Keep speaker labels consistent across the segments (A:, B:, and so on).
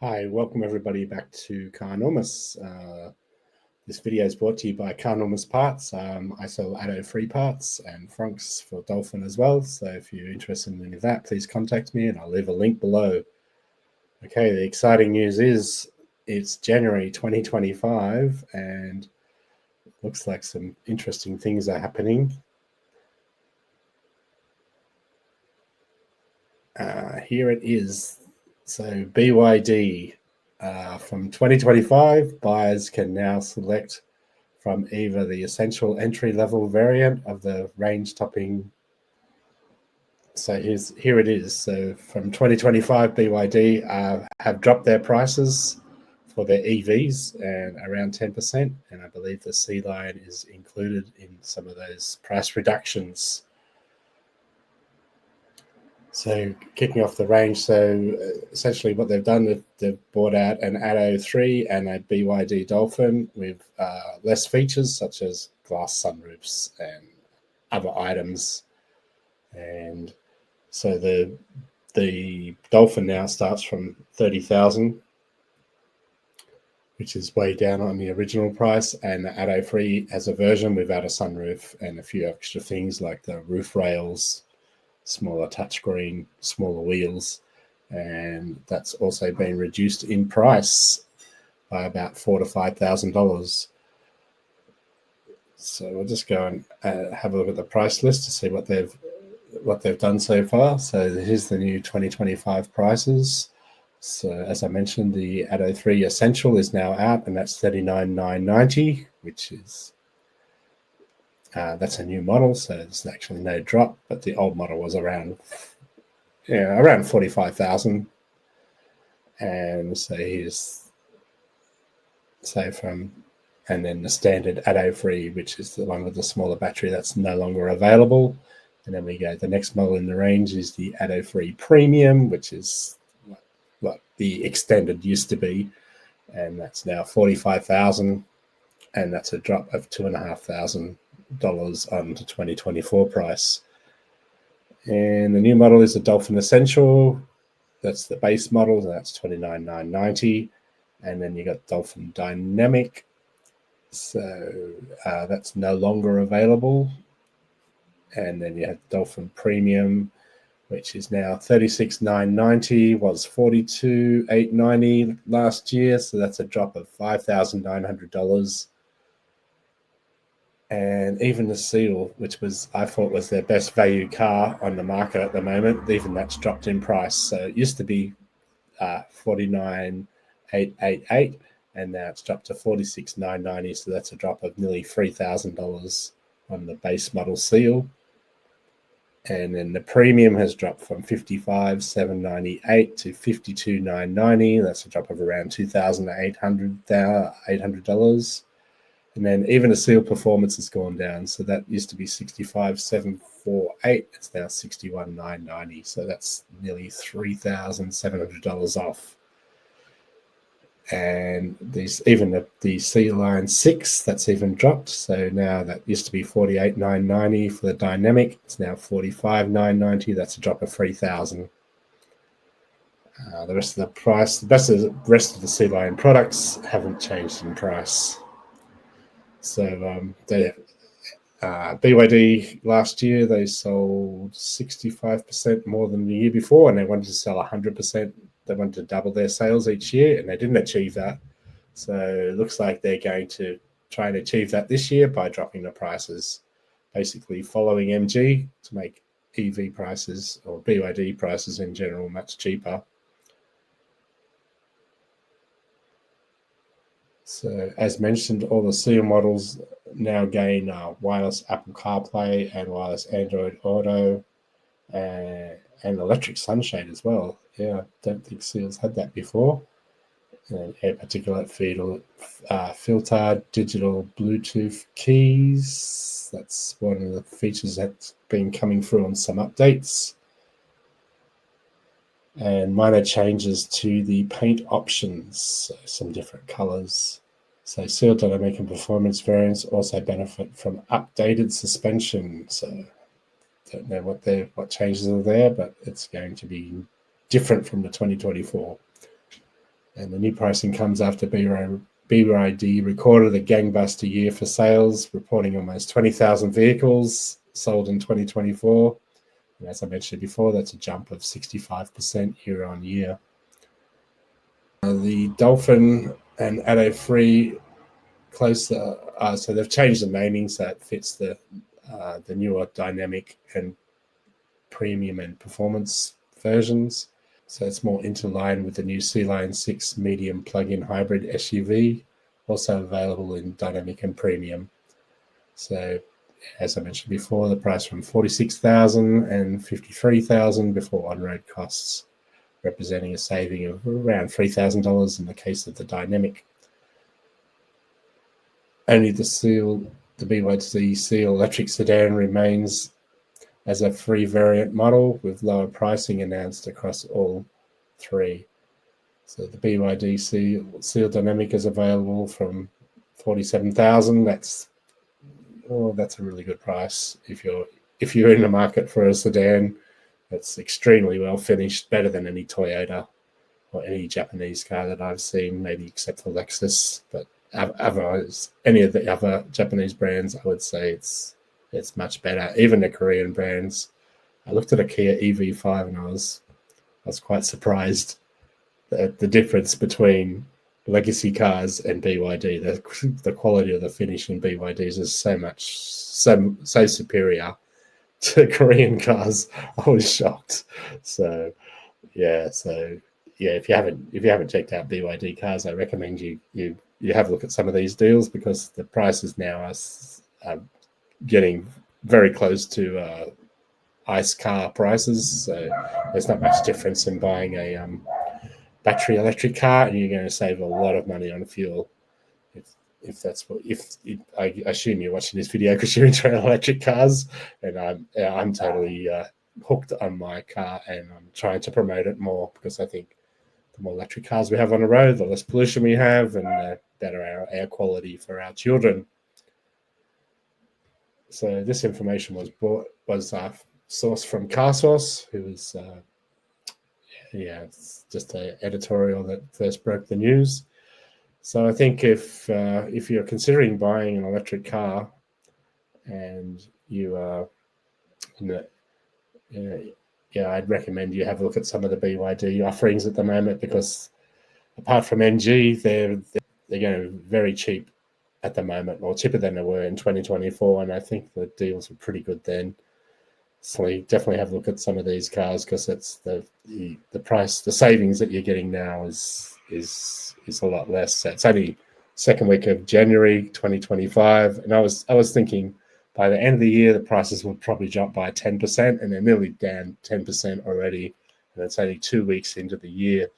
A: Hi, welcome everybody back to Carnormous. This video is brought to you by Carnormous Parts. I sell Atto free parts and Frunks for Dolphin as well. So if you're interested in any of that, please contact me and I'll leave a link below. Okay, the exciting news is it's January 2025 and it looks like some interesting things are happening. Here it is. So BYD. From 2025, buyers can now select from either the essential entry-level variant of the range-topping. So here it is. So from 2025, BYD have dropped their prices for their EVs and around 10%, and I believe the C line is included in some of those price reductions. So kicking off the range, so essentially what they've done, they've bought out an Atto 3 and a BYD Dolphin with less features such as glass sunroofs and other items. And so the Dolphin now starts from 30,000, which is way down on the original price, and the Atto 3 has a version without a sunroof and a few extra things like the roof rails, smaller touchscreen, smaller wheels, and that's also been reduced in price by about $4,000 to $5,000. So we'll just go and have a look at the price list to see what they've done so far. So here's the new 2025 prices. So as I mentioned, the Atto 3 Essential is now out, and that's $39,990, which is that's a new model, so there's actually no drop, but the old model was around 45,000. And so here's and then the standard Atto 3, which is the one with the smaller battery, that's no longer available. And then we go, the next model in the range is the Atto 3 Premium, which is what the extended used to be, and that's now 45,000, and that's a drop of $2,500 on the 2024 price. And the new model is the Dolphin Essential. That's the base model, and that's $29,990. And then you got Dolphin Dynamic. So that's no longer available. And then you have Dolphin Premium, which is now $36,990, was $42,890 last year. So that's a drop of $5,900. And even the Seal, which I thought was their best value car on the market at the moment, even that's dropped in price. So it used to be $49,888, and now it's dropped to $46,990. So that's a drop of nearly $3,000 on the base model Seal. And then the Premium has dropped from $55,798 to $52,990. That's a drop of around $2,800. And then even the Seal Performance has gone down. So that used to be $65,748. It's now $61,990. So that's nearly $3,700 off. And even the C Line 6, that's even dropped. So now that used to be $48,990 for the Dynamic. It's now $45,990. That's a drop of $3,000. The rest of the price, the rest of the C Line products haven't changed in price. So BYD last year, they sold 65% more than the year before, and they wanted to sell 100%. They wanted to double their sales each year, and they didn't achieve that. So it looks like they're going to try and achieve that this year by dropping the prices, basically following MG to make EV prices or BYD prices in general much cheaper. So as mentioned, all the Seal models now gain wireless Apple CarPlay and wireless Android Auto and electric sunshade as well. Yeah, I don't think Seal's had that before. And air particulate filter, digital Bluetooth keys. That's one of the features that's been coming through on some updates. And minor changes to the paint options, so some different colors. So Seal Dynamic and Performance variants also benefit from updated suspension. So don't know what changes are there, but it's going to be different from the 2024. And the new pricing comes after BYD recorded a gangbuster year for sales, reporting almost 20,000 vehicles sold in 2024. And as I mentioned before, that's a jump of 65% year on year. The Dolphin and Atto free closer, so they've changed the naming so it fits the newer dynamic and premium and performance versions. So it's more interlined with the new C-Line 6 medium plug-in hybrid SUV, also available in dynamic and premium. So as I mentioned before, the price from $46,000 and $53,000 before on-road costs, representing a saving of around $3,000 in the case of the dynamic. Only the BYD Seal electric sedan remains as a free variant model with lower pricing announced across all three. So the BYD Seal Dynamic is available from $47,000. That's a really good price if you're in the market for a sedan. That's extremely well finished, better than any Toyota or any Japanese car that I've seen, maybe except for Lexus. But otherwise, any of the other Japanese brands, I would say it's much better. Even the Korean brands. I looked at a Kia EV5 and I was quite surprised at the difference between legacy cars and BYD. The quality of the finish in BYDs is so superior to Korean cars. I was shocked. So if you haven't checked out BYD cars, I recommend you have a look at some of these deals, because the prices now are getting very close to ICE car prices. So there's not much difference in buying a battery electric car, and you're going to save a lot of money on fuel. I assume you're watching this video because you're into electric cars, and I'm totally hooked on my car, and I'm trying to promote it more, because I think the more electric cars we have on the road, the less pollution we have, and the better our air quality for our children. So this information was sourced from CarSource, who was it's just an editorial that first broke the news. So I think if you're considering buying an electric car and you are I'd recommend you have a look at some of the BYD offerings at the moment, because apart from NG, they're going very cheap at the moment, or cheaper than they were in 2024, and I think the deals were pretty good then. So definitely have a look at some of these cars, because it's the price, the savings that you're getting now is a lot less. So it's only second week of January 2025, and I was thinking by the end of the year the prices will probably jump by 10%, and they're nearly down 10% already, and it's only 2 weeks into the year.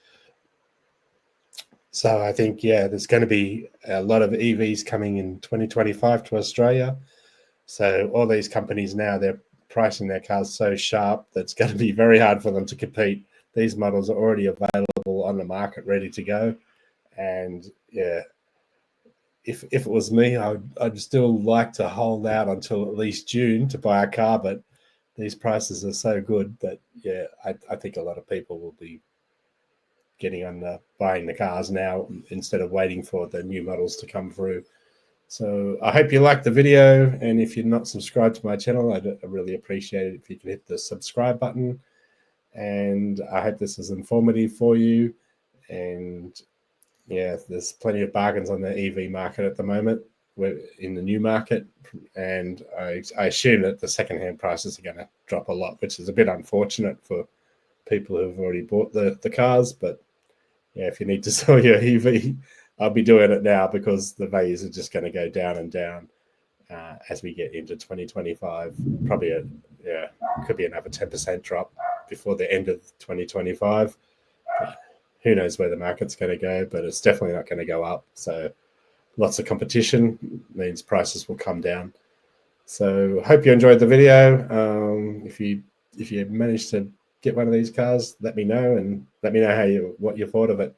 A: So I think there's going to be a lot of EVs coming in 2025 to Australia. So all these companies now, they're pricing their cars so sharp that it's going to be very hard for them to compete. These models are already available on the market, ready to go. And if it was me, I'd still like to hold out until at least June to buy a car. But these prices are so good that I think a lot of people will be getting on buying the cars now instead of waiting for the new models to come through. So I hope you liked the video, and if you're not subscribed to my channel, I'd really appreciate it if you could hit the subscribe button. And I hope this is informative for you. And there's plenty of bargains on the EV market at the moment. We're in the new market, and I assume that the secondhand prices are going to drop a lot, which is a bit unfortunate for people who've already bought the cars. But if you need to sell your EV, I'll be doing it now, because the values are just going to go down and down as we get into 2025. Probably could be another 10% drop before the end of 2025. Who knows where the market's going to go, but it's definitely not going to go up. So lots of competition means prices will come down. So hope you enjoyed the video. If you managed to get one of these cars, let me know, and let me know what you thought of it.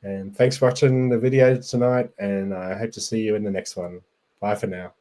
A: And thanks for watching the video tonight, and I hope to see you in the next one. Bye for now.